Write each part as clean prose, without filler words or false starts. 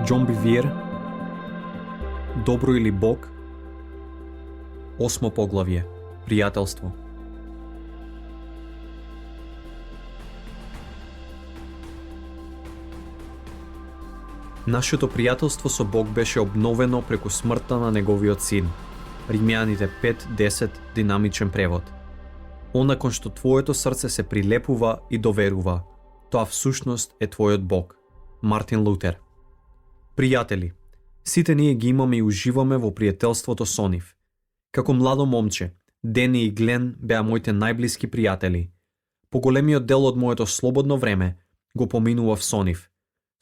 Џон Бивиер, Добро или Бог, 8 поглавје, пријателство. Нашето пријателство со Бог беше обновено преку смртта на неговиот син. Римјаните 5:10, динамичен превод. Она кон што твоето срце се прилепува и доверува, тоа всушност е твојот Бог. Мартин Лутер. Пријатели, сите ние ги имаме и уживаме во пријателството со нив. Како младо момче, Дени и Глен беа моите најблиски пријатели. Поголемиот дел од моето слободно време го поминував со нив.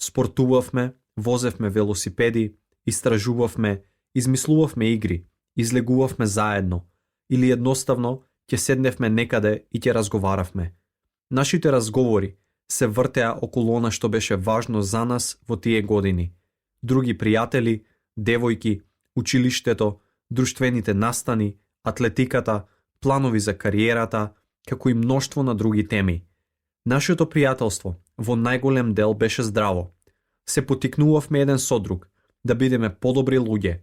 Спортувавме, возевме велосипеди, истражувавме, измислувавме игри, излегувавме заедно или едноставно ќе седневме некаде и ќе разговаравме. Нашите разговори се вртеа околу она што беше важно за нас во тие години. Други пријатели, девојки, училиштето, друштвените настани, атлетиката, планови за кариерата, како и мноштво на други теми. Нашето пријателство во најголем дел беше здраво. Се потикнувавме еден со друг да бидеме подобри луѓе,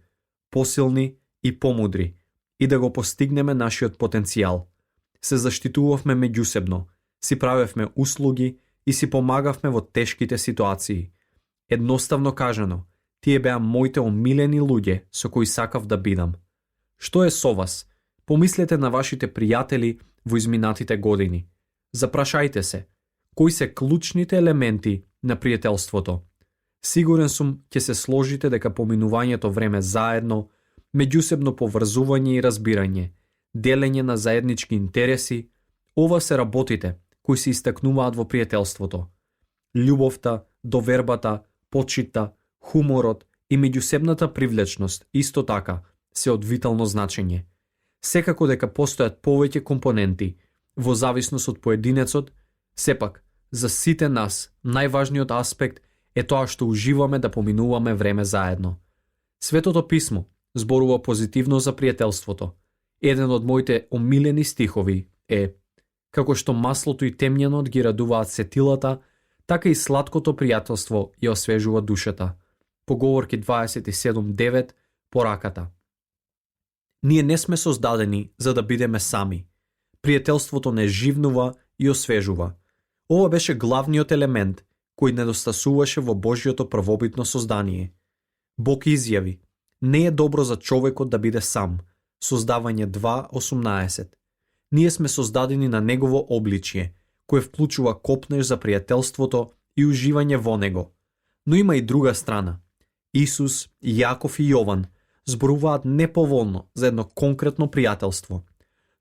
посилни и помудри и да го постигнеме нашиот потенцијал. Се заштитувавме меѓусебно, си правевме услуги и си помагавме во тешките ситуации. Едноставно кажано, тие беа моите омилени луѓе со кои сакав да бидам. Што е со вас? Помислете на вашите пријатели во изминатите години. Запрашајте се, кои се клучните елементи на пријателството? Сигурен сум ќе се сложите дека поминувањето време заедно, меѓусебно поврзување и разбирање, делење на заеднички интереси, ова се работите кои се истакнуваат во пријателството. Љубовта, довербата, почитта, хуморот и меѓусебната привлечност исто така се од витално значење. Секако дека постојат повеќе компоненти, во зависност од поединецот, сепак, за сите нас, најважниот аспект е тоа што уживаме да поминуваме време заедно. Светото писмо зборува позитивно за пријателството. Еден од моите омилени стихови е: како што маслото и темјанот ги радуваат сетилата, така и сладкото пријателство ја освежува душата. Поговорки 27:9, пораката. Ние не сме создадени за да бидеме сами. Пријателството не живнува и освежува. Ова беше главниот елемент кој недостасуваше во Божјото првобитно создание. Бог изјави: не е добро за човекот да биде сам. Создавање 2:18. Ние сме создадени на негово обличје, кое вклучува копнеж за пријателството и уживање во него. Но има и друга страна. Исус, Јаков и Јован зборуваат неповолно за едно конкретно пријателство.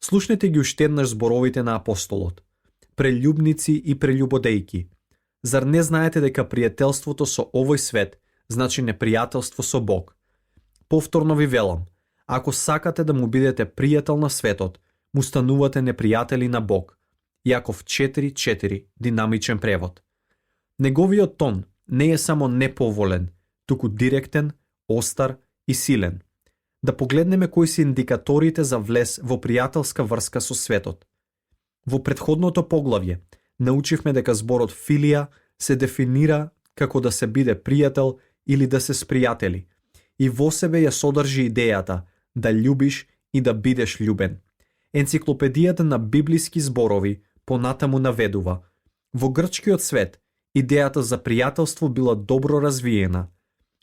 Слушнете ги уште еднаш зборовите на апостолот. Прелюбници и прелюбодејки. Зар не знаете дека пријателството со овој свет значи непријателство со Бог? Повторно ви велам, ако сакате да му бидете пријател на светот, му станувате непријатели на Бог. Јаков 4:4, динамичен превод. Неговиот тон не е само неповолен, туку директен, остар и силен. Да погледнеме кои се индикаторите за влез во пријателска врска со светот. Во претходното поглавје научивме дека зборот филија се дефинира како да се биде пријател или да се спријатели и во себе ја содржи идејата да љубиш и да бидеш љубен. Енциклопедијата на библиски зборови понатаму наведува: во грчкиот свет идејата за пријателство била добро развиена.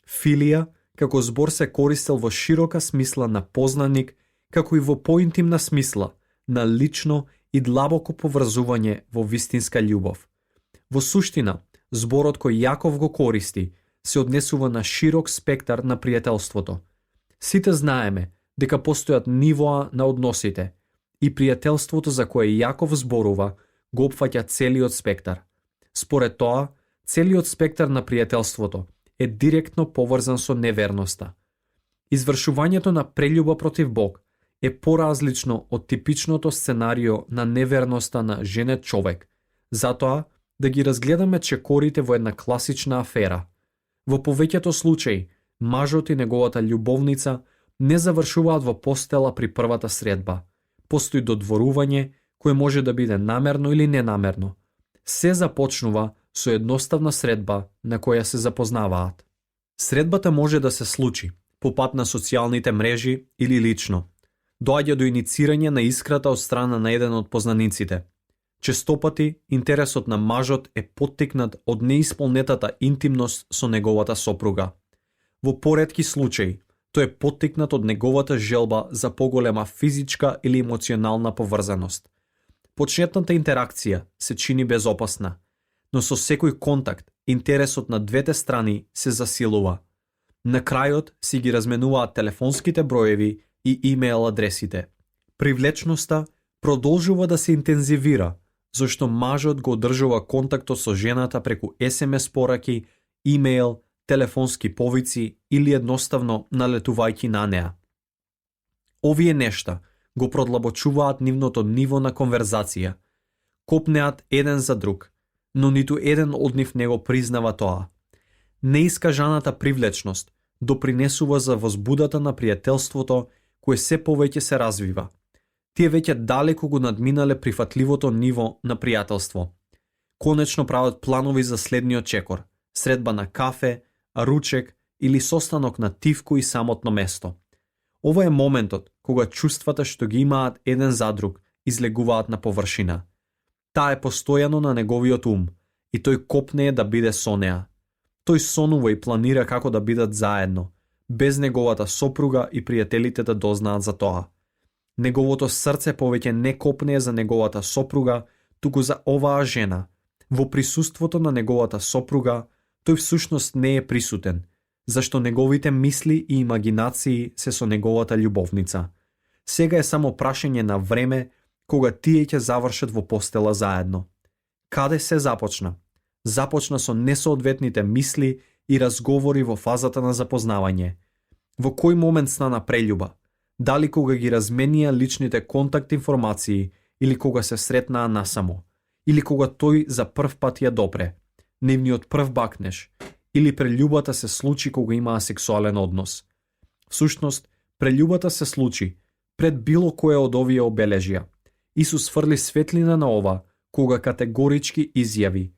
Филија како збор се користел во широка смисла на познаник, како и во поинтимна смисла на лично и длабоко поврзување во вистинска љубов. Во суштина, зборот кој Јаков го користи се однесува на широк спектар на пријателството. Сите знаеме дека постојат нивоа на односите и пријателството за кое Јаков зборува го опфаќа целиот спектар. Според тоа, целиот спектар на пријателството е директно поврзан со неверноста. Извршувањето на прелюба против Бог е поразлично од типичното сценарио на неверноста на женет човек. Затоа, да ги разгледаме чекорите во една класична афера. Во повеќето случаи, мажот и неговата љубовница не завршуваат во постела при првата средба. Постои додворување, кое може да биде намерно или ненамерно. Се започнува со едноставна средба на која се запознаваат. Средбата може да се случи по пат на социјалните мрежи или лично. Доаѓа до иницирање на искрата од страна на еден од познаниците. Честопати интересот на мажот е поттикнат од неисполнетата интимност со неговата сопруга. Во поретки случаи, тој е поттикнат од неговата желба за поголема физичка или емоционална поврзаност. Почетната интеракција се чини безопасна, но со секој контакт, интересот на двете страни се засилува. На крајот си ги разменуваат телефонските броеви и имейл адресите. Привлечноста продолжува да се интензивира, зашто мажот го одржува контактот со жената преку SMS пораки, имейл, телефонски повици или едноставно налетувајќи на неа. Овие нешта го продлабочуваат нивното ниво на конверзација. Копнеат еден за друг, но ниту еден од нив не го признава тоа. Неискажаната привлечност допринесува за возбудата на пријателството кое се повеќе се развива. Тие веќе далеко го надминале прифатливото ниво на пријателство. Конечно прават планови за следниот чекор, средба на кафе, ручек или состанок на тивко и самотно место. Ова е моментот кога чувствата што ги имаат еден за друг излегуваат на површина. Таа е постојано на неговиот ум и тој копнее да биде со неа. Тој сонува и планира како да бидат заедно, без неговата сопруга и пријателите да дознаат за тоа. Неговото срце повеќе не копнее за неговата сопруга, туку за оваа жена. Во присуството на неговата сопруга, тој всушност не е присутен, зашто неговите мисли и имагинации се со неговата љубовница. Сега е само прашање на време кога тие ќе завршат во постела заедно. Каде се започна? Започна со несоодветните мисли и разговори во фазата на запознавање. Во кој момент стана прељуба? Дали кога ги разменија личните контакт информации или кога се сретнаа насамо? Или кога тој за прв пат ја допре? Нивниот прв бакнеш? Или прељубата се случи кога имаа сексуален однос? Всушност, прељубата се случи пред било кое од овие обележја. Исус фрли светлина на ова кога категорички изјави: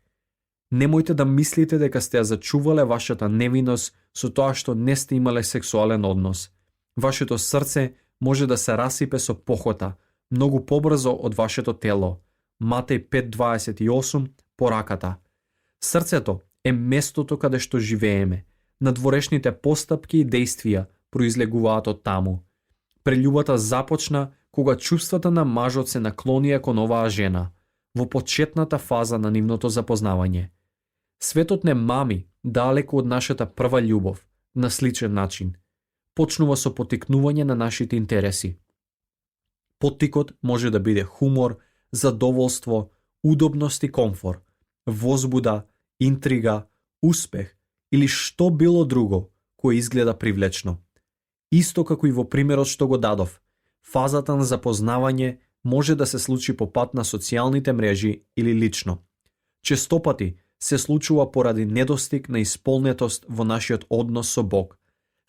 немојте да мислите дека сте ја зачувале вашата невиност со тоа што не сте имале сексуален однос. Вашето срце може да се расипе со похота, многу побрзо од вашето тело. Матеј 5:28, пораката. Срцето е местото каде што живееме. Надворешните постапки и дејствија произлегуваат од таму. Прељубата започна кога чувствата на мажот се наклонија кон оваа жена, во почетната фаза на нивното запознавање. Светот не мами далеку од нашата прва љубов, на сличен начин. Почнува со поттикнување на нашите интереси. Поттикот може да биде хумор, задоволство, удобност и комфор, возбуда, интрига, успех или што било друго кое изгледа привлечно. Исто како и во примерот што го дадов, фазата на запознавање може да се случи по пат на социјалните мрежи или лично. Честопати се случува поради недостиг на исполнетост во нашиот однос со Бог.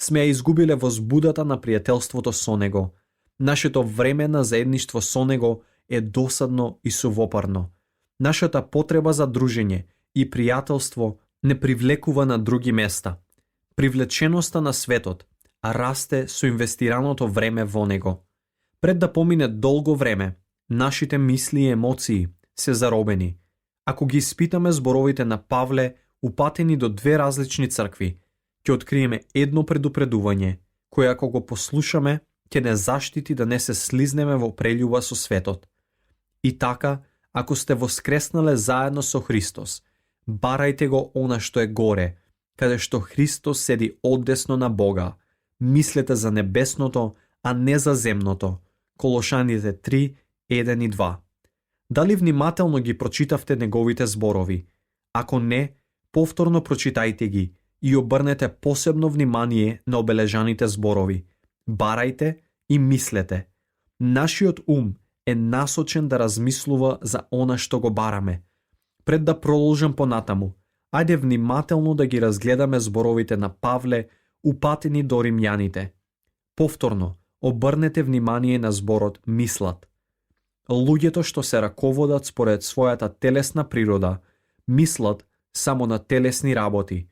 Сме ја изгубиле возбудата на пријателството со Него. Нашето време на заедништво со Него е досадно и сувопарно. Нашата потреба за дружење и пријателство не привлекува на други места. Привлеченоста на светот расте со инвестираното време во него. Пред да помине долго време, нашите мисли и емоции се заробени. Ако ги испитаме зборовите на Павле, упатени до две различни цркви, ќе откриеме едно предупредување, кое ако го послушаме, ќе не заштити да не се слизнеме во прељуба со светот. И така, ако сте воскреснале заедно со Христос, барајте го она што е горе, каде што Христос седи одесно на Бога. Мислете за небесното, а не за земното. Колошаните 3, 1 и 2. Дали внимателно ги прочитавте неговите зборови? Ако не, повторно прочитајте ги и обрнете посебно внимание на обележаните зборови. Барајте и мислете. Нашиот ум е насочен да размислува за она што го бараме. Пред да продолжам понатаму, ајде внимателно да ги разгледаме зборовите на Павле, упатени до римјаните. Повторно, обрнете внимание на зборот мислат. Луѓето што се раководат според својата телесна природа, мислат само на телесни работи.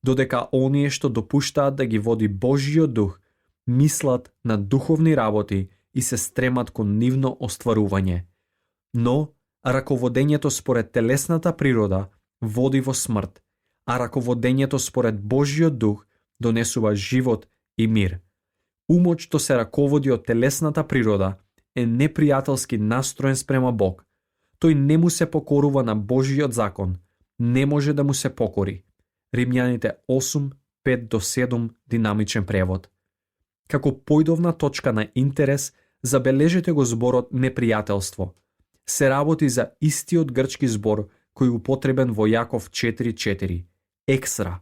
додека оние што допуштаат да ги води Божјиот дух, мислат на духовни работи и се стремат кон нивно остварување. Но раководењето според телесната природа води во смрт, а раководењето според Божјиот дух донесува живот и мир. Умот што се раководи од телесната природа е непријателски настроен спрема Бог. Тој не му се покорува на Божјиот закон, не може да му се покори. Римјаните 8, 5-7 динамичен превод. Како појдовна точка на интерес, забележете го зборот непријателство. Се работи за истиот грчки збор кој употребен во Јаков 4.4. Екстра.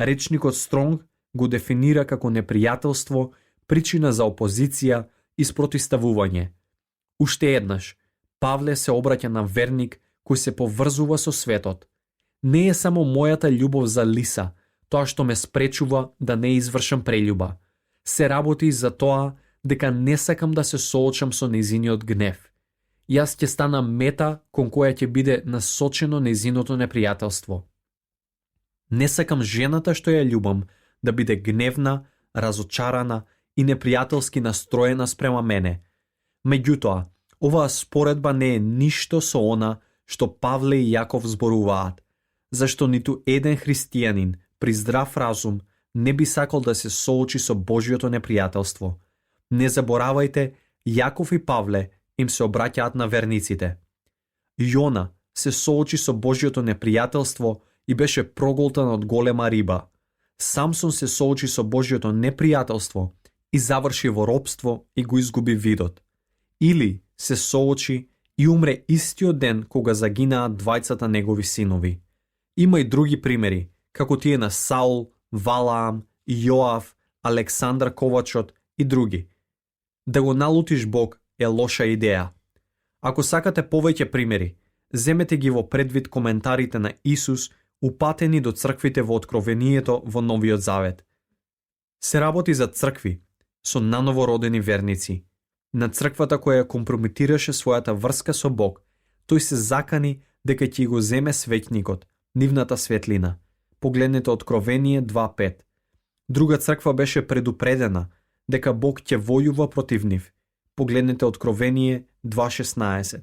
Речникот Стронг го дефинира како непријателство, причина за опозиција и спротиставување. Уште еднаш, Павле се обраќа на верник кој се поврзува со светот. Не е само мојата љубов за Лиса, тоа што ме спречува да не извршам прељуба. Се работи за тоа дека не сакам да се соочам со нејзиниот гнев. Јас ќе станам мета кон која ќе биде насочено нејзиното непријателство. Не сакам жената што ја љубам да биде гневна, разочарана и непријателски настроена спрема мене. Меѓутоа, оваа споредба не е ништо со она што Павле и Јаков зборуваат, зашто ниту еден христијанин при здрав разум не би сакал да се соочи со Божјото непријателство. Не заборавајте, Јаков и Павле им се обраќаат на верниците. Јона се соочи со Божјото непријателство и беше проголтан од голема риба. Самсон се соочи со Божјото непријателство и заврши во робство и го изгуби видот. Или се соочи и умре истиот ден кога загинаат двајцата негови синови. Има и други примери, како тие на Саул, Валаам, Јоав, Александар Ковачот и други. Да го налутиш Бог е лоша идеја. Ако сакате повеќе примери, земете ги во предвид коментарите на Исус упатени до црквите во Откровението во Новиот Завет. Се работи за цркви со наново родени верници. На црквата која компрометираше својата врска со Бог, тој се закани дека ќе го земе светникот, нивната светлина. Погледнете Откровение 2.5. Друга црква беше предупредена дека Бог ќе војува против нив. Погледнете Откровение 2.16.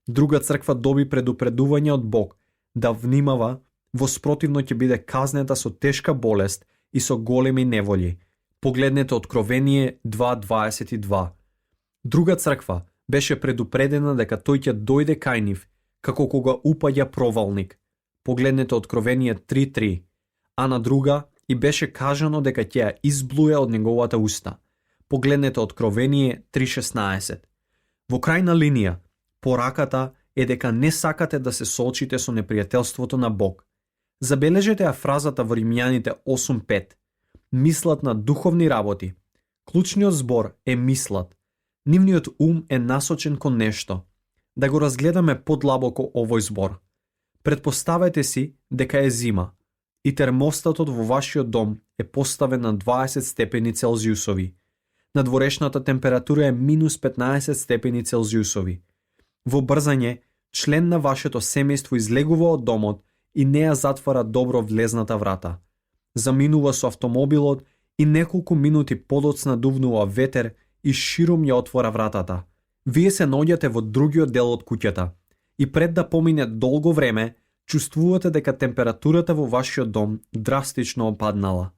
Друга црква доби предупредување од Бог да внимава, во спротивно ќе биде казнета со тешка болест и со големи неволји. Погледнете Откровение 2.22. Друга црква беше предупредена дека тој ќе дојде кај нив, како кога упаѓа провалник. Погледнете Откровение 3.3. А на друга и беше кажано дека ќе ја изблуе од неговата уста. Погледнете Откровение 3.16. Во крајна линија, пораката е дека не сакате да се соочите со непријателството на Бог. Забележете ја фразата во Римјаните 8.5. Мислат на духовни работи. Клучниот збор е мислат. Нивниот ум е насочен кон нешто. Да го разгледаме подлабоко овој збор. Предпоставете си дека е зима и термостатот во вашиот дом е поставен на 20 степени Целзиусови. Надворешната температура е минус 15 степени Целзиусови. Во брзање, член на вашето семејство излегува од домот и не ја затвара добро влезната врата. Заминува со автомобилот и неколку минути подоцна дувнува ветер и широм ја отвора вратата. Вие се наоѓате во другиот дел од куќата и пред да помине долго време, чувствувате дека температурата во вашиот дом драстично опаднала.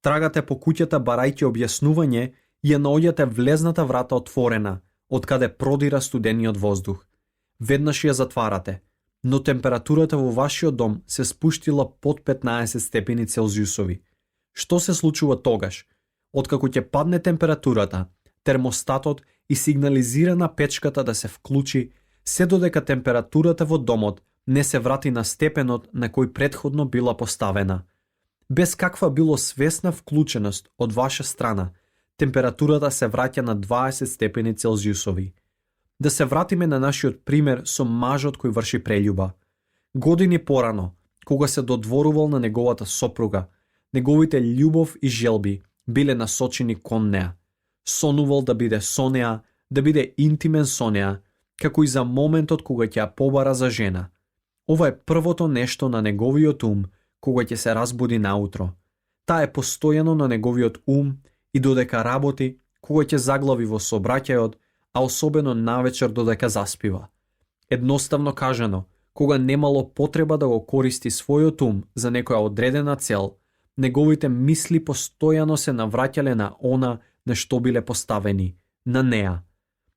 Трагате по куќата барајќи објаснување и ја наоѓате влезната врата отворена, од каде продира студениот воздух. Веднаш ја затварате, но температурата во вашиот дом се спуштила под 15 степени Целзиусови. Што се случува тогаш? Откако ќе падне температурата, термостатот и сигнализира на печката да се вклучи, се додека температурата во домот не се врати на степенот на кој претходно била поставена. Без каква било свесна вклученост од ваша страна, температурата се враќа на 20 степени Целзиусови. Да се вратиме на нашиот пример со мажот кој врши прељуба. Години порано, кога се додворувал на неговата сопруга, неговите љубов и желби биле насочени кон неа. Сонувал да биде со неа, да биде интимен со неа, како и за моментот кога ќе ја побара за жена. Ова е првото нешто на неговиот ум кога ќе се разбуди наутро. Таа е постојано на неговиот ум и додека работи, кога ќе заглави во сообраќајот, а особено навечер додека заспива. Едноставно кажано, кога немало потреба да го користи својот ум за некоја одредена цел, неговите мисли постојано се навраќале на она на што биле поставени, на неа.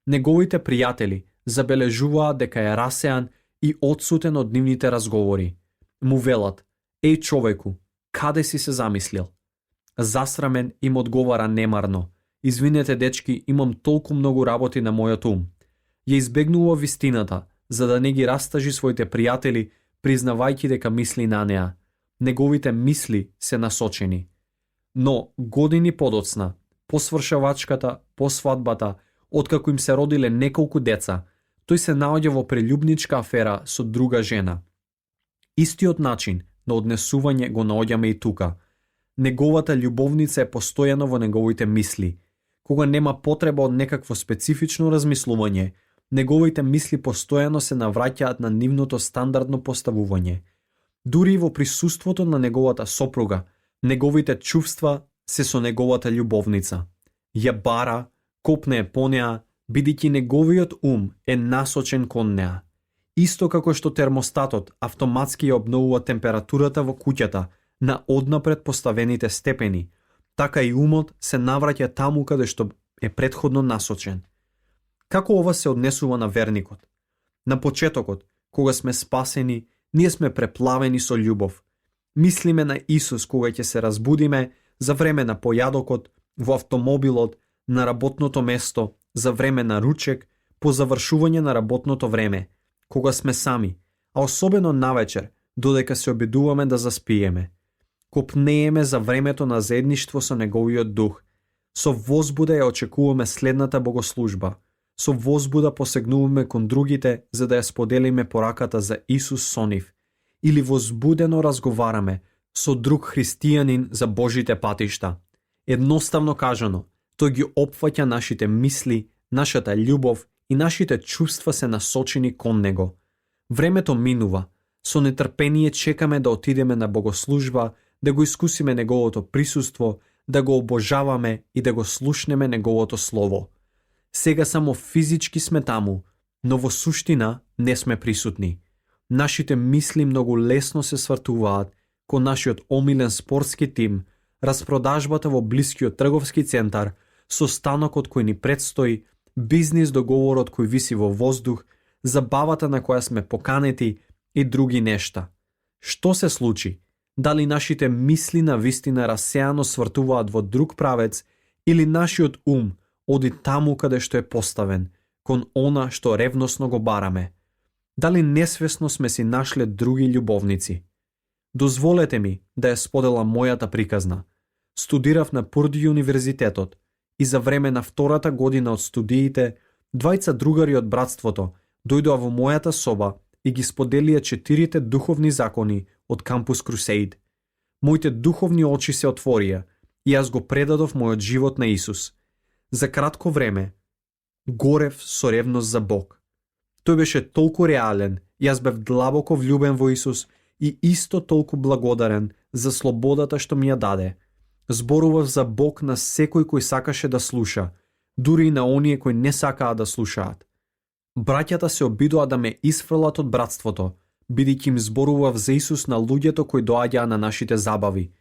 Неговите пријатели забележуваат дека е расеан и одсутен од нивните разговори. Му велат: "Еј човеку, каде си се замислил?" Засрамен им одговара немарно: "Извинете дечки, имам толку многу работи на мојот ум." Ја избегнува вистината, за да не ги растажи своите пријатели, признавајќи дека мисли на неа. Неговите мисли се насочени. Но години подоцна, по свршавачката, по свадбата, откако им се родиле неколку деца, тој се наоѓа во прелюбничка афера со друга жена. Истиот начин на однесување го наоѓаме и тука. Неговата љубовница е постојано во неговите мисли. Кога нема потреба од некакво специфично размислување, неговите мисли постојано се навраќаат на нивното стандардно поставување. Дури и во присуството на неговата сопруга, неговите чувства се со неговата љубовница. Ја бара, копне е по неа, бидејќи неговиот ум е насочен кон неа. Исто како што термостатот автоматски ја обновува температурата во куќата на однапред поставените степени, така и умот се навраќа таму каде што е претходно насочен. Како ова се однесува на верникот? На почетокот, кога сме спасени, ние сме преплавени со љубов. Мислиме на Исус кога ќе се разбудиме, за време на појадокот, во автомобилот, на работното место, за време на ручек, по завршување на работното време, кога сме сами, а особено навечер, додека се обидуваме да заспиеме. Копнееме за времето на заедништво со неговиот дух. Со возбуда ја очекуваме следната богослужба. Со возбуда посегнуваме кон другите за да ја споделиме пораката за Исус со нив. Или возбудено разговараме со друг христијанин за Божите патишта. Едноставно кажано, тој ги опфаќа нашите мисли, нашата љубов и нашите чувства се насочени кон него. Времето минува, со нетрпение чекаме да отидеме на богослужба, да го искусиме неговото присуство, да го обожаваме и да го слушнеме неговото слово. Сега само физички сме таму, но во суштина не сме присутни. Нашите мисли многу лесно се свртуваат кон нашиот омилен спортски тим, распродажбата во блискиот трговски центар, состанокот кој ни предстои, бизнис договорот кој виси во воздух, забавата на која сме поканети и други нешта. Што се случи? Дали нашите мисли на вистина расеано свртуваат во друг правец или нашиот ум оди таму каде што е поставен, кон она што ревносно го бараме? Дали несвесно сме си нашле други љубовници? Дозволете ми да ја споделам мојата приказна. Студирав на Пурдју универзитетот и за време на втората година од студиите, двајца другари од братството дојдоа во мојата соба и ги споделија 4 духовни закони од Кампус Крусейд. Моите духовни очи се отворија и јас го предадов мојот живот на Исус. За кратко време горев со ревност за Бог. Тој беше толку реален, јас бев длабоко влюбен во Исус и исто толку благодарен за слободата што ми ја даде. Зборував за Бог на секој кој сакаше да слуша, дури и на оние кои не сакаа да слушаат. Браќата се обидоа да ме исфрлат од братството, бидејќи им зборував за Исус на луѓето кои доаѓаа на нашите забави.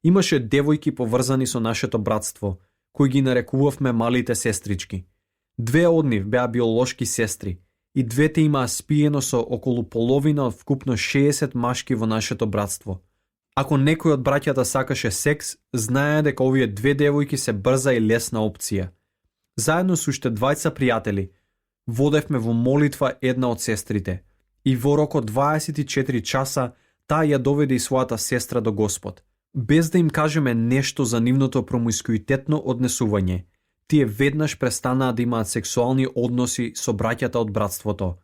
Имаше девојки поврзани со нашето братство, кои ги нарекувавме малите сестрички. 2 од нив беа биолошки сестри и двете имаа спиено со околу половина од вкупно 60 машки во нашето братство. Ако некој од браќата сакаше секс, знае дека овие 2 девојки се брза и лесна опција. Заедно со уште 2 пријатели, водевме во молитва една од сестрите и во рок од 24 часа таа ја доведе и својата сестра до Господ. Без да им кажеме нешто за нивното промискуитетно однесување, тие веднаш престанаа да имаат сексуални односи со браќата од братството.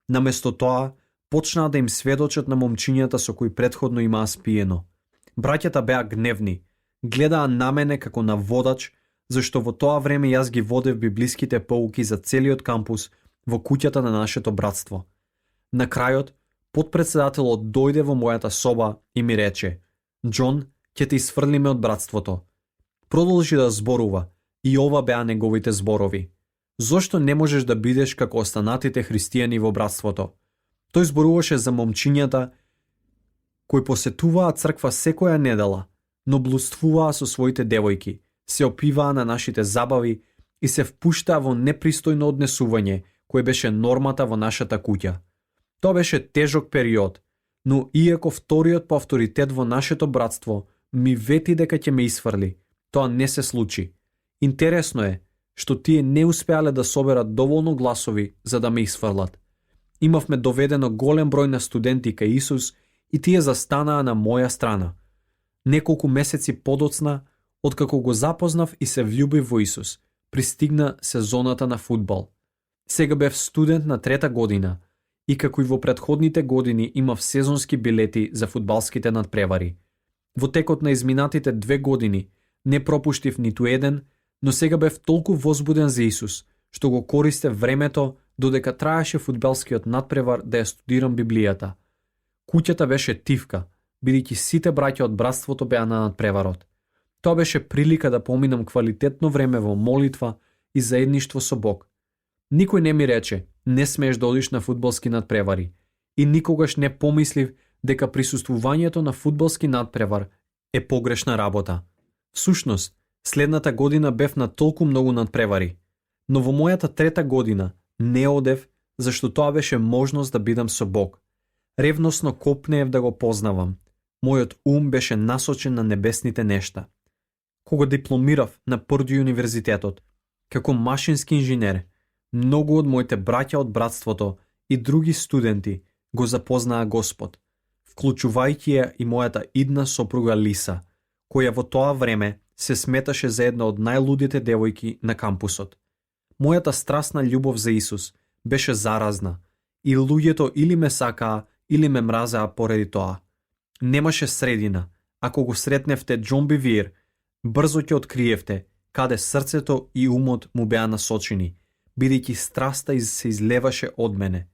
Наместо тоа, почнаа да им сведочат на момчињата со кои претходно имаа спиено. Браќата беа гневни, гледаа на мене како на водач, зашто во тоа време јас ги водев библиските поуки за целиот кампус во куќата на нашето братство. На крајот, потпредседателот дојде во мојата соба и ми рече: Џон, ќе те isfрлиме од братството. Продолжи да зборува, и ова беа неговите зборови. Зошто не можеш да бидеш како останатите христијани во братството? Тој зборуваше за момчињата кои посетуваа црква секоја недела, но блудствуваа со своите девојки, се опиваа на нашите забави и се впуштаа во непристојно однесување, кое беше нормата во нашата куќа. Тоа беше тежок период, но иако вториот по авторитет во нашето братство ми вети дека ќе ме isfрли, тоа не се случи. Интересно е што тие не успеале да соберат доволно гласови за да ме isfрлат. Имавме доведено голем број на студенти кај Исус и тие застанаа на моја страна. Неколку месеци подоцна, откако го запознав и се влюбив во Исус, пристигна сезоната на фудбал. Сега бев студент на 3-та година и како и во претходните години имав сезонски билети за фудбалските надпревари. Во текот на изминатите 2 години не пропуштив ниту еден, но сега бев толку возбуден за Исус, што го користев времето додека траеше фудбалскиот надпревар да ја студирам Библијата. Куќата беше тивка, бидејќи сите браќа од братството беа на надпреварот. Тоа беше прилика да поминам квалитетно време во молитва и заедништво со Бог. Никој не ми рече, не смееш да одиш на фудбалски надпревари, и никогаш не помислив дека присуствувањето на фудбалски надпревар е погрешна работа. Всушност, следната година бев на толку многу надпревари, но во мојата 3-та година не одев, зашто тоа беше можност да бидам со Бог. Ревносно копнеев да го познавам. Мојот ум беше насочен на небесните нешта. Кога дипломирав на Пърдю универзитетот, како машински инженер, многу од моите браќа од братството и други студенти го запознаа Господ, вклучувајќи ја и мојата идна сопруга Лиса, која во тоа време се сметаше за една од најлудите девојки на кампусот. Мојата страстна љубов за Исус беше заразна и луѓето или ме сакаа, или ме мразеа поради тоа. Немаше средина. Ако го сретневте Џон Бивиер, брзо ќе откриевте каде срцето и умот му беа насочени, бидејќи страста се излеваше од мене.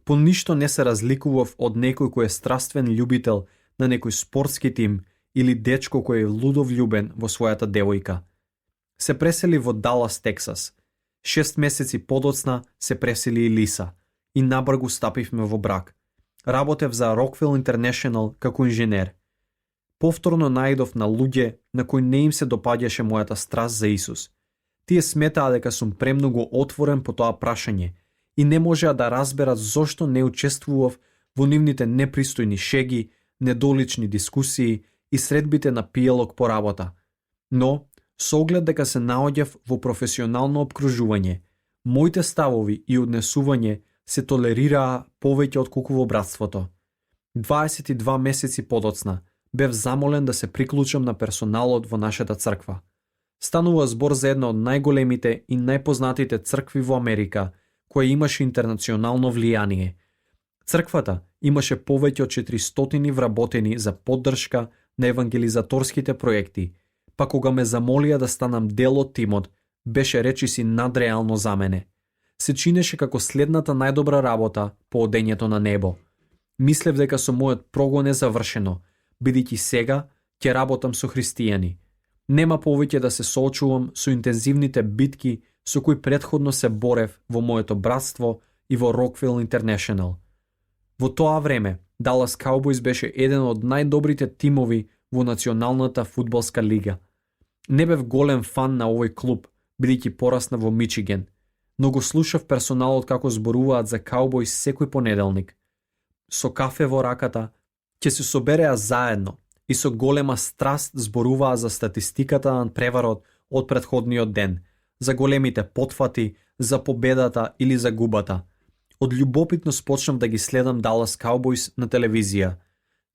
По ништо не се разликував од некој кој е страствен љубител на некој спортски тим или дечко кој е лудо влюбен во својата девојка. Се пресели во Далас, Тексас. 6 месеци подоцна се пресели и Лиса и набргу стапивме во брак. Работев за Rockwell International како инженер. Повторно наидов на луѓе на кои не им се допаѓаше мојата страст за Исус. Тие сметаа дека сум премногу отворен по тоа прашање и не можеа да разберат зошто не учествував во нивните непристојни шеги, недолични дискусии и средбите на пијалок по работа. Но, со оглед дека се наоѓав во професионално обкружување, моите ставови и однесување се толерираа повеќе отколку во братството. 22 месеци подоцна бев замолен да се приклучам на персоналот во нашата црква. Станува збор за една од најголемите и најпознатите цркви во Америка, која имаше интернационално влијание. Црквата имаше повеќе од 400 вработени за поддршка на евангелизаторските проекти, па кога ме замолија да станам дел од тимот, беше речиси надреално за мене. Се чинеше како следната најдобра работа по одењето на небо. Мислев дека со мојот прогон е завршено, бидејќи сега ќе работам со христијани. Нема повеќе да се соочувам со интензивните битки со кои претходно се борев во моето братство и во Rockwell International. Во тоа време, Dallas Cowboys беше еден од најдобрите тимови во националната фудбалска лига. Не бев голем фан на овој клуб, бидејќи порасна во Мичиген, но го слушав персоналот како зборуваат за Cowboys секој понеделник. Со кафе во раката, ќе се собереа заедно и со голема страст зборуваа за статистиката на преварот од претходниот ден, за големите потфати, за победата или за губата. Од љубопитност почнав да ги следам Dallas Cowboys на телевизија.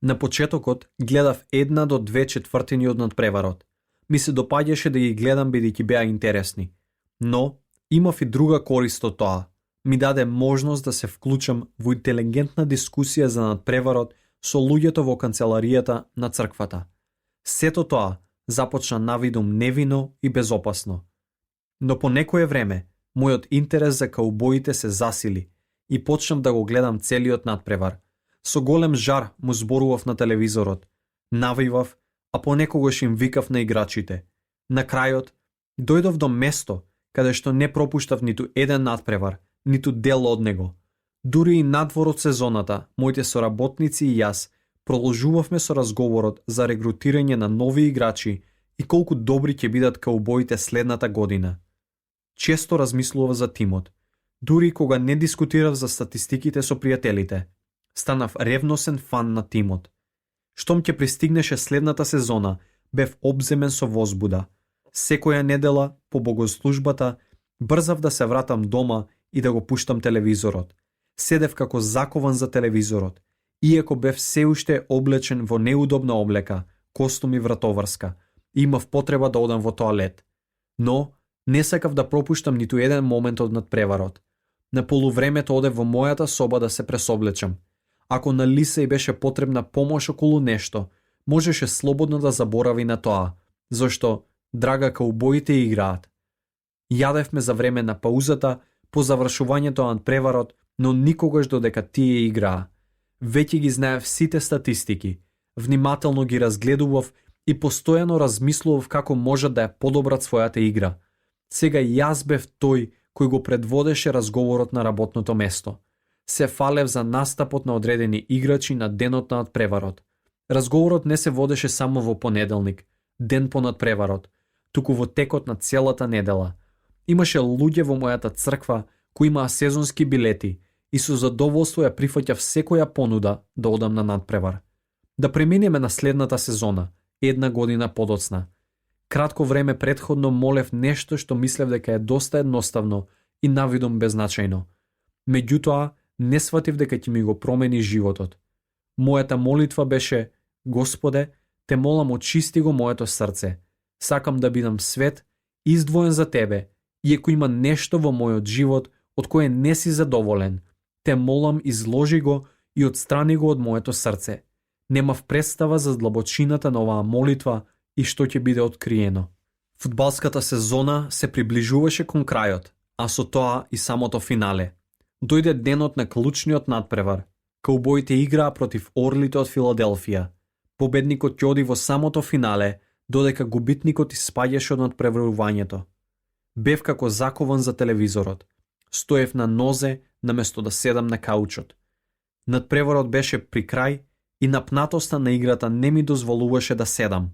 На почетокот гледав 1 до 2 четвртини од надпреварот. Ми се допаѓаше да ги гледам бидејќи беа интересни. Но имав и друга корист од тоа. Ми даде можност да се вклучам во интелигентна дискусија за надпреварот со луѓето во канцеларијата на црквата. Сето тоа започна навидум невино и безопасно. Но по некое време, мојот интерес за каубоите се засили и почнав да го гледам целиот надпревар. Со голем жар му зборував на телевизорот. Навивав, а понекогаш им викав на играчите. На крајот, дојдов до место каде што не пропуштав ниту еден надпревар, ниту дел од него. Дури и надвор од сезоната, моите соработници и јас продолжувавме со разговорот за регрутирање на нови играчи и колку добри ќе бидат каубоите следната година. Често размислував за тимот, дури кога не дискутирав за статистиките со пријателите. Станав ревносен фан на тимот. Штом ќе пристигнеше следната сезона, бев обземен со возбуда. Секоја недела, по богослужбата, брзав да се вратам дома и да го пуштам телевизорот. Седев како закован за телевизорот, иако бев се уште облечен во неудобна облека, костум и вратоврска, и имав потреба да одам во тоалет. Но, не сакав да пропуштам ниту еден момент од надпреварот. На полувремето одев во мојата соба да се пресоблечам. Ако на Лиса и беше потребна помош околу нешто, можеше слободно да заборави на тоа, зашто, драга, каубоите играат. Јадевме за време на паузата, по завршувањето на надпреварот, но никогаш додека тие играа. Веќе ги знаев сите статистики, внимателно ги разгледував и постојано размислував како можат да ја подобрат својата игра. Сега јас бев тој кој го предводеше разговорот на работното место. Се фалев за настапот на одредени играчи на денот на надпреварот. Разговорот не се водеше само во понеделник, ден по надпреварот, туку во текот на целата недела. Имаше луѓе во мојата црква кои имаа сезонски билети и со задоволство ја прифаќав секоја понуда да одам на надпревар. Да преминеме на следната сезона, една година подоцна. Кратко време претходно молев нешто што мислев дека е доста едноставно и навидом беззначајно. Меѓутоа, не сватив дека ќе ми го промени животот. Мојата молитва беше: Господе, те молам, очисти го моето срце. Сакам да бидам свет, издвоен за Тебе, и ако има нешто во мојот живот од кое не си задоволен, те молам, изложи го и отстрани го од моето срце. Немав представа за длабочината на оваа молитва и што ќе биде откриено. Фудбалската сезона се приближуваше кон крајот, а со тоа и самото финале. Дојде денот на клучниот надпревар. Каубоите играа против Орлите од Филаделфија. Победникот ќе оди во самото финале, додека губитникот испаѓаше од надпреварувањето. Бев како закован за телевизорот. Стоев на нозе наместо да седам на каучот. Надпреварот беше при крај и напнатоста на играта не ми дозволуваше да седам.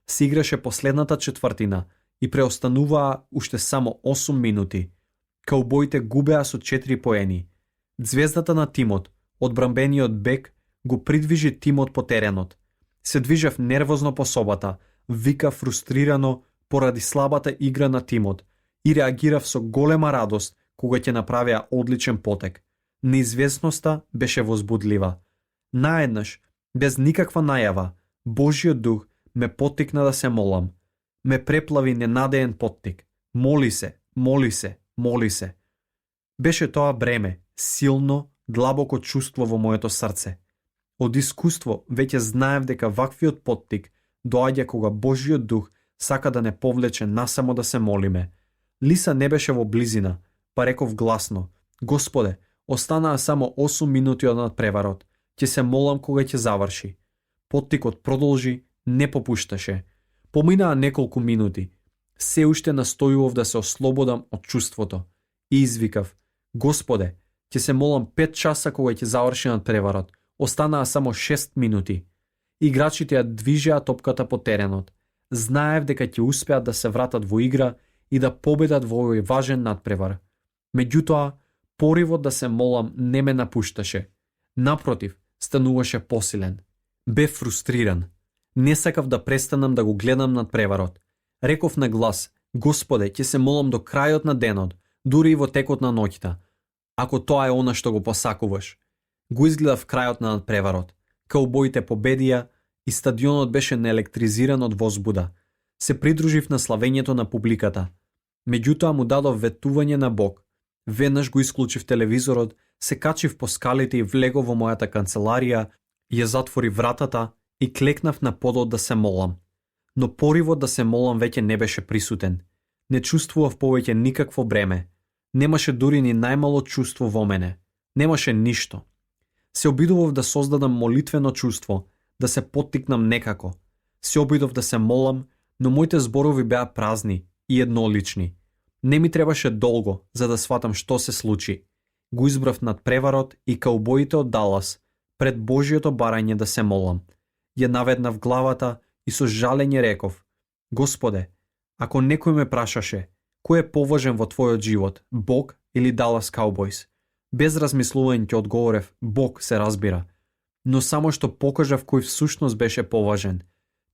Се играше последната четвртина и преостануваа уште само 8 минути. Каубоите губеа со 4 поени. Звездата на тимот, одбранбениот бек, го придвижи тимот по теренот. Се движев нервозно по собата, вика фрустрирано поради слабата игра на тимот и реагирав со голема радост кога ќе направеа одличен потек. Неизвестноста беше возбудлива. Наеднаш, без никаква најава, Божиот дух ме поттикна да се молам. Ме преплави ненадеен поттик. Моли се, моли се, моли се. Беше тоа бреме, силно, длабоко чувство во моето срце. Од искуство веќе знаев дека ваквиот поттик доаѓа кога Божиот дух сака да не повлече насамо да се молиме. Лиса не беше во близина, па реков гласно: Господе, останаа само 8 минути од надпреварот. Ќе се молам кога ќе заврши. Поттикот продолжи, не попушташе. Поминаа неколку минути. Се уште настојував да се ослободам од чувството. И извикав: Господе, ќе се молам 5 часа кога ќе заврши надпреварот. Останаа само 6 минути. Играчите ја движеа топката по теренот. Знаев дека ќе успеат да се вратат во игра и да победат во овој важен надпревар. Меѓутоа, поривот да се молам не ме напушташе. Напротив, стануваше посилен. Бев фрустриран. Не сакав да престанам да го гледам надпреварот. Реков на глас: Господе, ќе се молам до крајот на денот, дури и во текот на ноќта, ако тоа е она што го посакуваш. Го изгледав крајот на надпреварот. Каубоите победија и стадионот беше наелектризиран од возбуда. Се придружив на славењето на публиката. Меѓутоа му дадов ветување на Бог. Веднаш го исклучив телевизорот, се качив по скалите и влегов во мојата канцеларија, ја затвори вратата и клекнав на подот да се молам. Но поривот да се молам веќе не беше присутен. Не чувствував повеќе никакво бреме. Немаше дури ни најмало чувство во мене. Немаше ништо. Се обидував да создадам молитвено чувство, да се поттикнам некако. Се обидов да се молам, но моите зборови беа празни и еднолични. Не ми требаше долго за да сватам што се случи. Го избрав над преварот и каубоите од Далас, пред Божиото барање да се молам. Ја наведнав главата и со жалење реков: Господе, ако некој ме прашаше, кој е поважен во твојот живот, Бог или Далас Cowboys? Без размислување ќе одговорев: Бог, се разбира. Но само што покажав кој всушност беше поважен.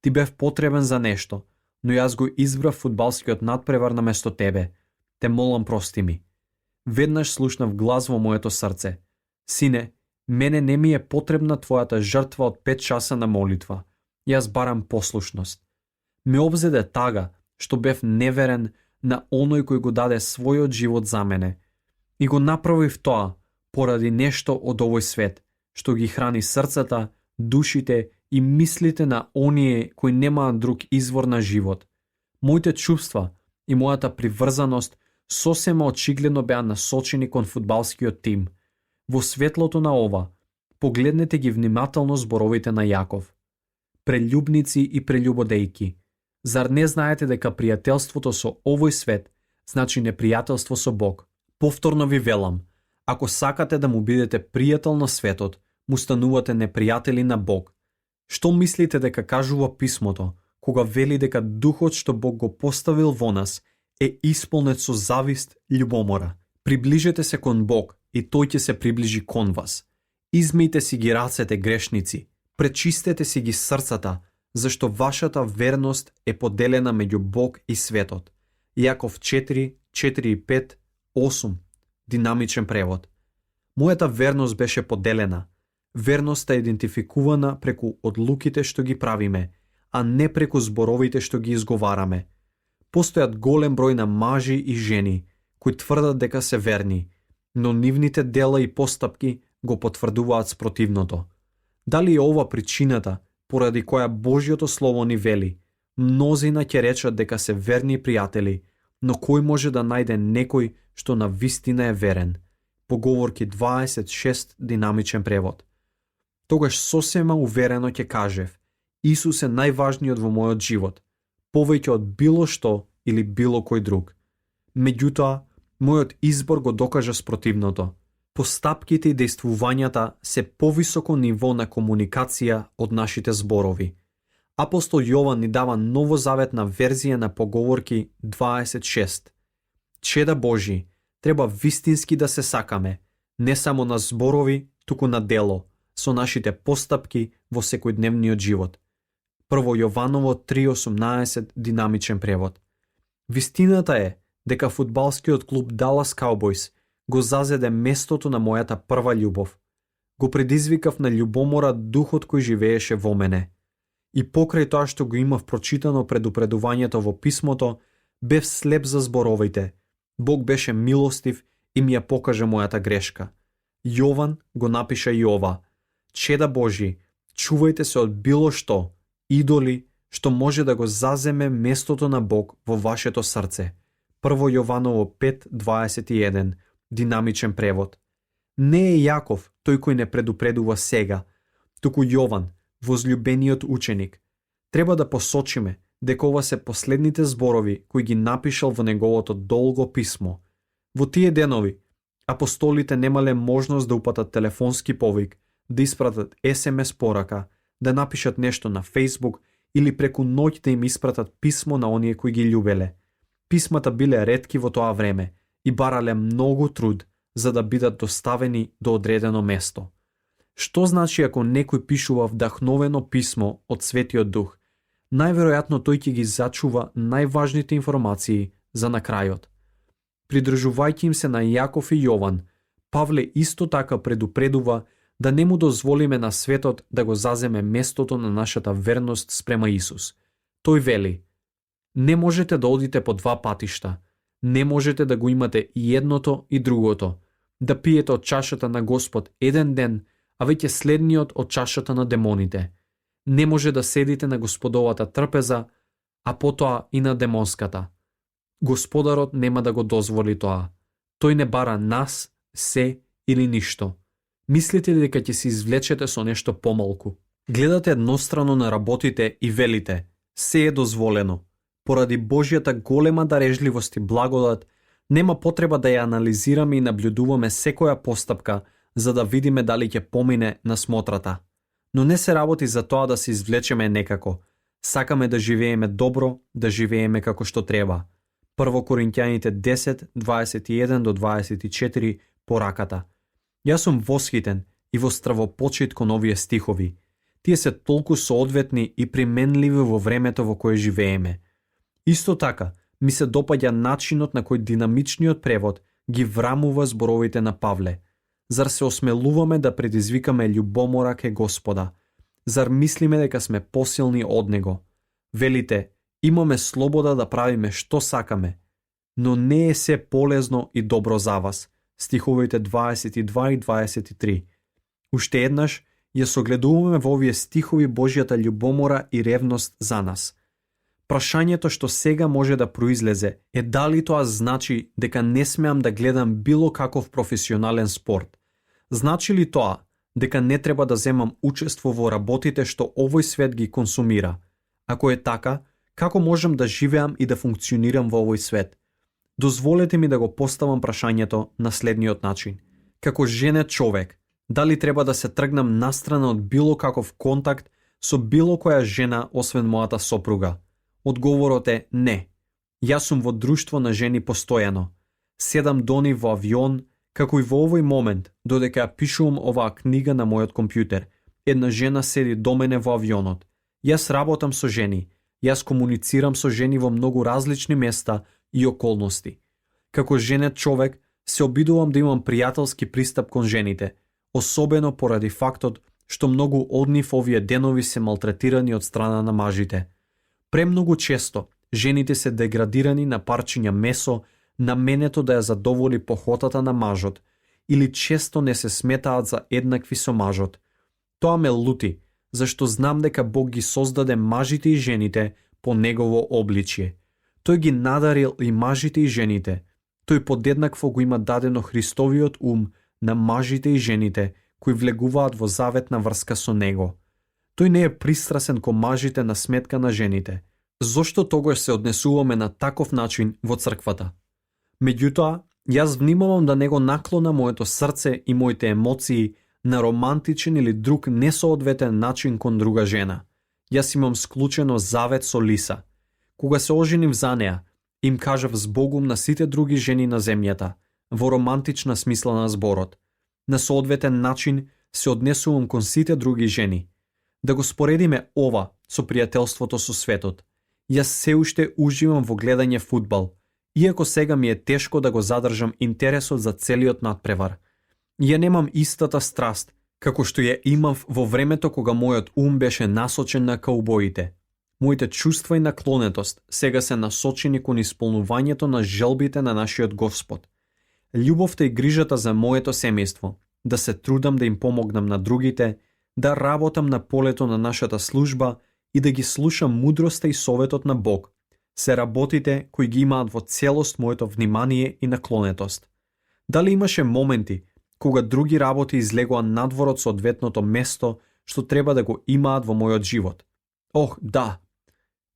Ти бев потребен за нешто, но јас го избрав фудбалскиот надпревар наместо тебе. Те молам, прости ми. Веднаш слушнав глас во моето срце: Сине, мене не ми е потребна твојата жртва од 5 часа на молитва. Јас барам послушност. Ме обзеде тага што бев неверен на оној кој го даде својот живот за мене. И го направив тоа поради нешто од овој свет, што ги храни срцата, душите и мислите на оние кои немаат друг извор на живот. Моите чувства и мојата приврзаност сосема очигледно беа насочени кон фудбалскиот тим. Во светлото на ова, погледнете ги внимателно зборовите на Јаков. Прелюбници и прелюбодејки, зар не знаете дека пријателството со овој свет значи непријателство со Бог? Повторно ви велам, ако сакате да му бидете пријател на светот, му станувате непријатели на Бог. Што мислите дека кажува писмото, кога вели дека духот што Бог го поставил во нас е исполнет со завист, љубомора? Приближете се кон Бог и тој ќе се приближи кон вас. Измијте си ги рацете, грешници, пречистете си ги срцата, зашто вашата верност е поделена меѓу Бог и светот. Јаков 4, 4, 5, 8, динамичен превод. Мојата верност беше поделена. Верноста е идентификувана преку одлуките што ги правиме, а не преку зборовите што ги изговараме. Постојат голем број на мажи и жени кои тврдат дека се верни, но нивните дела и постапки го потврдуваат спротивното. Дали е ова причината поради која Божјото слово ни вели: мнозина ќе речат дека се верни пријатели, но кој може да најде некој што на вистина е верен? Поговорки 26, динамичен превод. Тогаш сосема уверено ќе кажев: Исус е најважниот во мојот живот, повеќе од било што или било кој друг. Меѓутоа, мојот избор го докажа спротивното. Постапките и действувањата се повисоко ниво на комуникација од нашите зборови. Апостол Јован ни дава новозаветна верзија на Поговорки 26. Чеда Божи, треба вистински да се сакаме, не само на зборови, туку на дело, со нашите постапки во секојдневниот живот. Прво Јованово 3:18, динамичен превод. Вистината е дека фудбалскиот клуб Dallas Cowboys го зазеде местото на мојата прва љубов. Го предизвикав на љубомора духот кој живееше во мене. И покрај тоа што го имав прочитано предупредувањето во писмото, бев слеп за зборовите. Бог беше милостив и ми ја покажа мојата грешка. Јован го напиша и ова: Чеда Божи, чувајте се од било што, идоли, што може да го заземе местото на Бог во вашето срце. Прво Јованово 5:21, динамичен превод. Не е Јаков тој кој не предупредува сега, туку Јован, возлюбениот ученик. Треба да посочиме дека ова се последните зборови кои ги напишал во неговото долго писмо. Во тие денови, апостолите немале можност да упатат телефонски повик, да испратат SMS порака, да напишат нешто на Facebook или преку ноќ да им испратат писмо на оние кои ги љубеле. Писмата биле ретки во тоа време и барале многу труд за да бидат доставени до одредено место. Што значи ако некој пишува вдахновено писмо од Светиот Дух? Најверојатно тој ќе ги зачува најважните информации за на крајот. Придржувајќи им се на Јаков и Јован, Павле исто така предупредува да не му дозволиме на светот да го заземе местото на нашата верност спрема Исус. Тој вели: не можете да одите по два патишта, не можете да го имате и едното и другото, да пиете од чашата на Господ еден ден, а веќе следниот од чашата на демоните. Не може да седите на Господовата трпеза, а потоа и на демонската. Господарот нема да го дозволи тоа. Тој не бара нас, се или ништо. Мислите ли дека ќе се извлечете со нешто помалку? Гледате еднострано на работите и велите, се е дозволено. Поради Божјата голема дарежливост и благодат, нема потреба да ја анализираме и наблюдуваме секоја постапка, за да видиме дали ќе помине на смотрата. Но не се работи за тоа да се извлечеме некако. Сакаме да живееме добро, да живееме како што треба. 1 Коринќаните 10, 21 до 24 пораката. Јас сум восхитен и во стравопочит кон овие стихови. Тие се толку соодветни и применливи во времето во кое живееме. Исто така, ми се допаѓа начинот на кој динамичниот превод ги врамува зборовите на Павле. Зар се осмелуваме да предизвикаме љубомора ке Господа? Зар мислиме дека сме посилни од Него? Велите, имаме слобода да правиме што сакаме, но не е се полезно и добро за вас. Стиховите 22 и 23. Уште еднаш, ја согледуваме во овие стихови Божјата љубомора и ревност за нас. Прашањето што сега може да произлезе е дали тоа значи дека не смеам да гледам било каков професионален спорт. Значи ли тоа дека не треба да земам учество во работите што овој свет ги консумира? Ако е така, како можам да живеам и да функционирам во овој свет? Дозволете ми да го поставам прашањето на следниот начин. Како женет човек, дали треба да се тргнам настрана од било каков контакт со било која жена освен мојата сопруга? Одговорот е не. Јас сум во друштво на жени постојано. Седам до нив во авион, како и во овој момент, додека ја пишувам оваа книга на мојот компјутер. Една жена седи до мене во авионот. Јас работам со жени. Јас комуницирам со жени во многу различни места и околности. Како женет човек, се обидувам да имам пријателски пристап кон жените, особено поради фактот што многу од нив овие денови се малтретирани од страна на мажите. Премногу често, жените се деградирани на парчиња месо, наменето да ја задоволи похотата на мажот, или често не се сметаат за еднакви со мажот. Тоа ме лути, зашто знам дека Бог ги создаде мажите и жените по Негово обличје. Тој ги надарил и мажите и жените. Тој подеднакво го има дадено Христовиот ум на мажите и жените кои влегуваат во заветна врска со Него. Тој не е пристрасен кон мажите на сметка на жените. Зошто тогаш се однесуваме на таков начин во црквата? Меѓутоа, јас внимавам да не го наклона моето срце и моите емоции на романтичен или друг несоодветен начин кон друга жена. Јас имам склучено завет со Лиса. Кога се оженив за неа, им кажав збогум на сите други жени на земјата, во романтична смисла на зборот. На соодветен начин се однесувам кон сите други жени. Да го споредиме ова со пријателството со светот. Јас се уште уживам во гледање фудбал, иако сега ми е тешко да го задржам интересот за целиот надпревар. Ја немам истата страст, како што ја имав во времето кога мојот ум беше насочен на каубоите. Моите чувства и наклонетост сега се насочени кон исполнувањето на желбите на нашиот Господ. Љубовта и грижата за моето семејство, да се трудам да им помогнам на другите, да работам на полето на нашата служба и да ги слушам мудроста и советот на Бог, се работите кои ги имаат во целост моето внимание и наклонетост. Дали имаше моменти кога други работи излегоа надвор од соодветното место што треба да го имаат во мојот живот? Ох, да!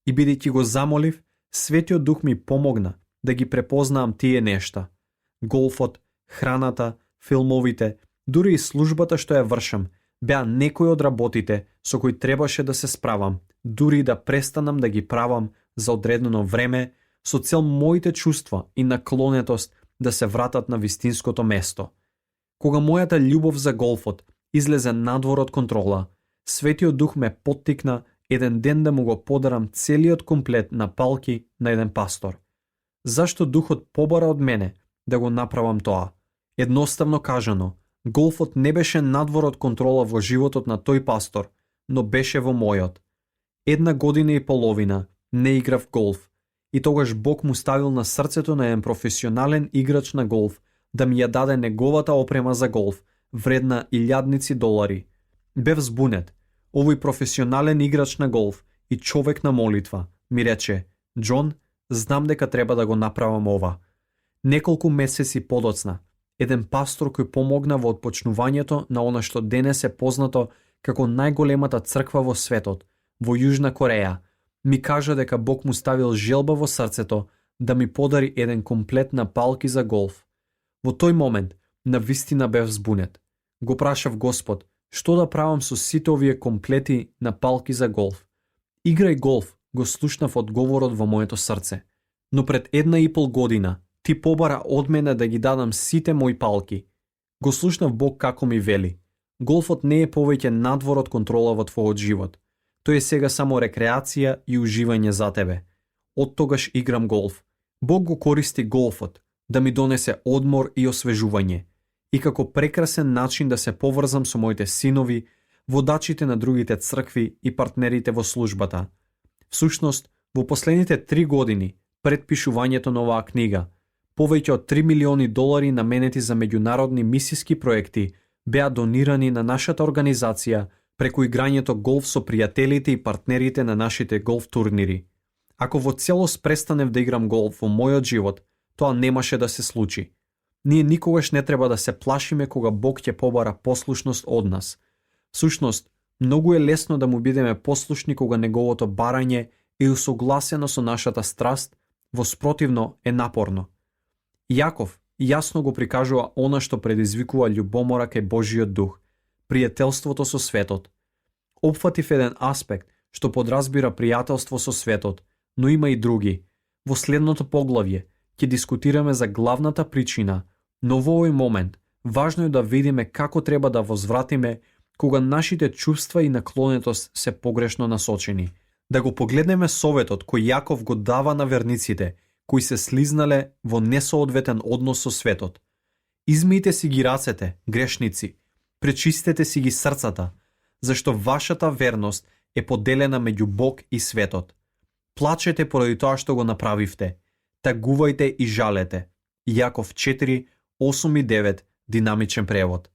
И бидејќи го замолив, Светиот Дух ми помогна да ги препознаам тие нешта. Голфот, храната, филмовите, дури и службата што ја вршам, беа некои од работите со кои требаше да се справам, дури да престанам да ги правам за одредено време, со цел моите чувства и наклонетост да се вратат на вистинското место. Кога мојата љубов за голфот излезе надвор од контрола, Светиот Дух ме поттикна еден ден да му го подарам целиот комплет на палки на еден пастор. Зашто Духот побара од мене да го направам тоа? Едноставно кажано, голфот не беше надвор од контрола во животот на тој пастор, но беше во мојот. 1 година и половина не играв голф и тогаш Бог му ставил на срцето на еден професионален играч на голф да ми ја даде неговата опрема за голф, вредна $1000. Бев збунет. Овој професионален играч на голф и човек на молитва ми рече: Џон, знам дека треба да го направам ова. Неколку месеци подоцна, еден пастор кој помогна во отпочнувањето на она што денес е познато како најголемата црква во светот, во Јужна Кореја, ми кажа дека Бог му ставил желба во срцето да ми подари еден комплет на палки за голф. Во тој момент, навистина бев збунет. Го прашав Господ, што да правам со сите овие комплети на палки за голф. Играј голф, го слушнав одговорот во моето срце. Но пред 1,5 година, ти побара од мене да ги дадам сите мои палки. Го слушнав Бог како ми вели. Голфот не е повеќе надвор од контрола во твојот живот. Тој е сега само рекреација и уживање за тебе. Од тогаш играм голф. Бог го користи голфот да ми донесе одмор и освежување. И како прекрасен начин да се поврзам со моите синови, водачите на другите цркви и партнерите во службата. Всушност, во последните 3 години, пред пишувањето на оваа книга, повеќе од $3 милиони наменети за меѓународни мисиски проекти беа донирани на нашата организација преку играњето голф со пријателите и партнерите на нашите голф турнири. Ако во целост престанев да играм голф во мојот живот, тоа немаше да се случи. Ние никогаш не треба да се плашиме кога Бог ќе побара послушност од нас. Всушност, многу е лесно да му бидеме послушни кога неговото барање е усогласено со нашата страст, воспротивно е напорно. Јаков јасно го прикажува она што предизвикува љубомора кај Божиот дух, пријателството со светот. Опфатив еден аспект што подразбира пријателство со светот, но има и други. Во следното поглавје ќе дискутираме за главната причина, но во овој момент важно е да видиме како треба да возвратиме кога нашите чувства и наклонетост се погрешно насочени. Да го погледнеме советот кој Јаков го дава на верниците, кои се слизнале во несоодветен однос со светот. Измијте си ги рацете, грешници, пречистете си ги срцата, зашто вашата верност е поделена меѓу Бог и светот. Плачете поради тоа што го направивте, тагувајте и жалете. Јаков 4, 8 и 9, динамичен превод.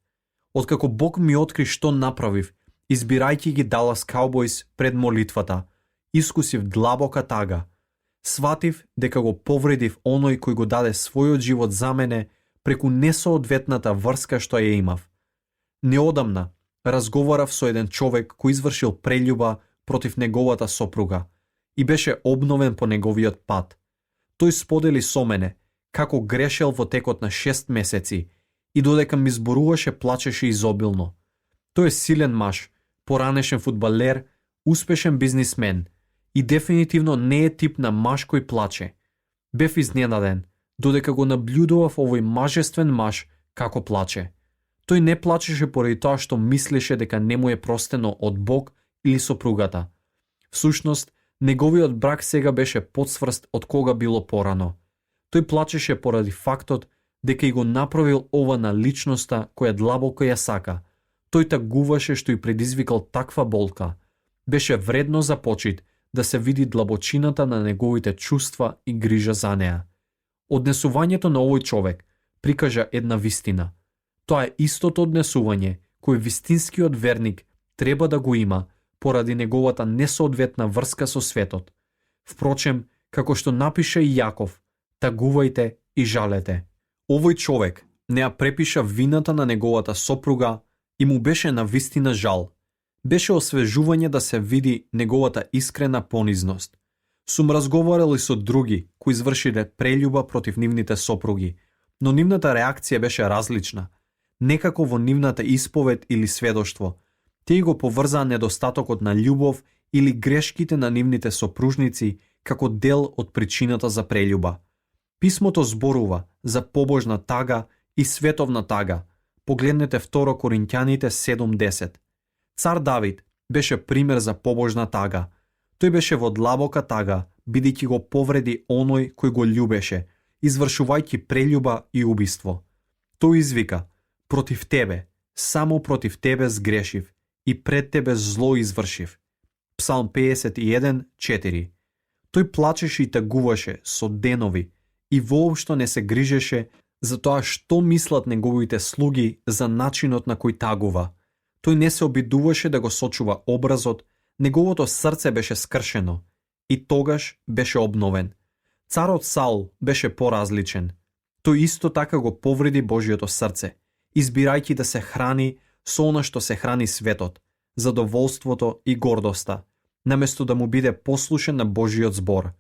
Откако Бог ми откри што направив, избирајќи ги Dallas Cowboys пред молитвата, искусив длабока тага. Сватив дека го повредив оној кој го даде својот живот за мене преку несоодветната врска што ја имав. Неодамна разговарав со еден човек кој извршил прељуба против неговата сопруга и беше обновен по неговиот пат. Тој сподели со мене како грешел во текот на 6 месеци и додека ми зборуваше плачеше изобилно. Тој е силен маж, поранешен фудбалер, успешен бизнисмен и дефинитивно не е тип на маж кој плаче. Бев изненаден додека го наблюдував овој мажествен маж како плаче. Тој не плачеше поради тоа што мислеше дека не му е простено од Бог или сопругата. Всушност, неговиот брак сега беше подсврст од кога било порано. Тој плачеше поради фактот дека и го направил ова на личноста која длабоко ја сака. Тој тагуваше што и предизвикал таква болка. Беше вредно за почит да се види длабочината на неговите чувства и грижа за неа. Однесувањето на овој човек прикажа една вистина. Тоа е истото однесување кој вистинскиот верник треба да го има поради неговата несоодветна врска со светот. Впрочем, како што напише и Јаков, тагувајте и жалете. Овој човек не ја препиша вината на неговата сопруга и му беше на вистина жал. Беше освежување да се види неговата искрена понизност. Сум разговарал и со други кои извршиле прељуба против нивните сопруги, но нивната реакција беше различна. Некако во нивната исповед или сведоштво, тие го поврзаа недостатокот на љубов или грешките на нивните сопружници како дел од причината за прељуба. Писмото зборува за побожна тага и световна тага. Погледнете 2 Коринќаните 7:10. Цар Давид беше пример за побожна тага. Тој беше во длабока тага, бидејќи го повреди оној кој го љубеше, извршувајќи прељуба и убиство. Тој извика: против тебе, само против тебе сгрешив и пред тебе зло извршив. Псалм 51:4. Тој плачеше и тагуваше со денови и воопшто не се грижеше за тоа што мислат неговите слуги за начинот на кој тагува. Тој не се обидуваше да го сочува образот, неговото срце беше скршено и тогаш беше обновен. Царот Саул беше поразличен. Тој исто така го повреди Божиото срце, избирајќи да се храни со она што се храни светот, задоволството и гордоста, наместо да му биде послушен на Божиот збор.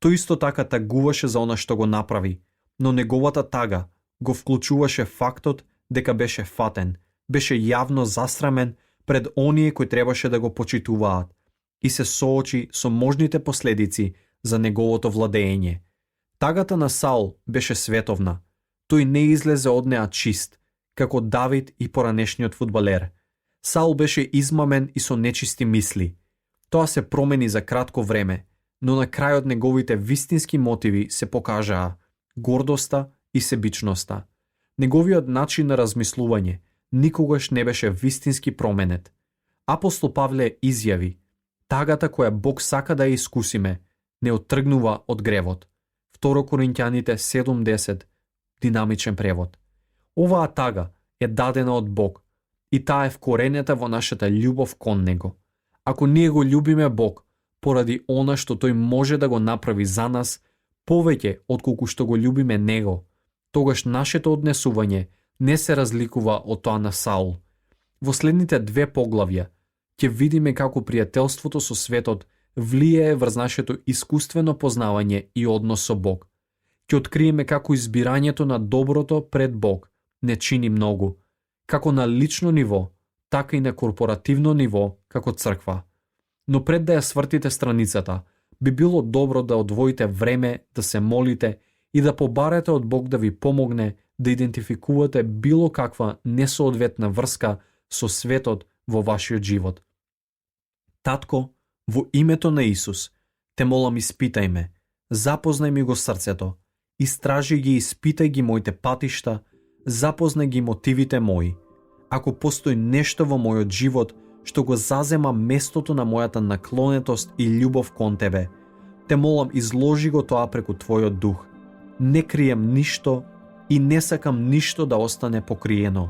Тој исто така тагуваше за она што го направи, но неговата тага го вклучуваше фактот дека беше фатен, беше јавно засрамен пред оние кои требаше да го почитуваат и се соочи со можните последици за неговото владење. Тагата на Саул беше световна. Тој не излезе од неа чист, како Давид и поранешниот фудбалер. Саул беше измамен и со нечисти мисли. Тоа се промени за кратко време, но на крајот неговите вистински мотиви се покажаа гордоста и себичноста. Неговиот начин на размислување никогаш не беше вистински променет. Апостол Павле изјави: тагата која Бог сака да ја искусиме не оттргнува од гревот. 2 Коринќаните 7:10, динамичен превод. Оваа тага е дадена од Бог и таа е вкоренета во нашата љубов кон Него. Ако ние го љубиме Бог поради она што Тој може да го направи за нас повеќе отколку што го љубиме Него, тогаш нашето однесување не се разликува од тоа на Саул. Во следните 2 поглавја ќе видиме како пријателството со светот влијае врз нашето искуствено познавање и однос со Бог. Ќе откриеме како избирањето на доброто пред Бог не чини многу, како на лично ниво, така и на корпоративно ниво како црква. Но пред да ја свртите страницата, би било добро да одвоите време да се молите и да побарате од Бог да ви помогне да идентификувате било каква несоодветна врска со светот во вашиот живот. Татко, во името на Исус, те молам испитај ме, запознај ми го срцето, истражи ги и испитај ги моите патишта, запознај ги мотивите мои. Ако постои нешто во мојот живот што го зазема местото на мојата наклонетост и љубов кон Тебе, те молам изложи го тоа преку Твојот дух. Не крием ништо и не сакам ништо да остане покриено.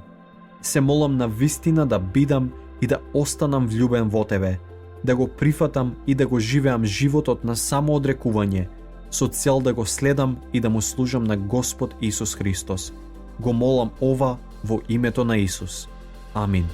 Се молам на вистина да бидам и да останам влюбен во Тебе, да го прифатам и да го живеам животот на самоодрекување, со цел да го следам и да му служам на Господ Исус Христос. Го молам ова во името на Исус. Амин.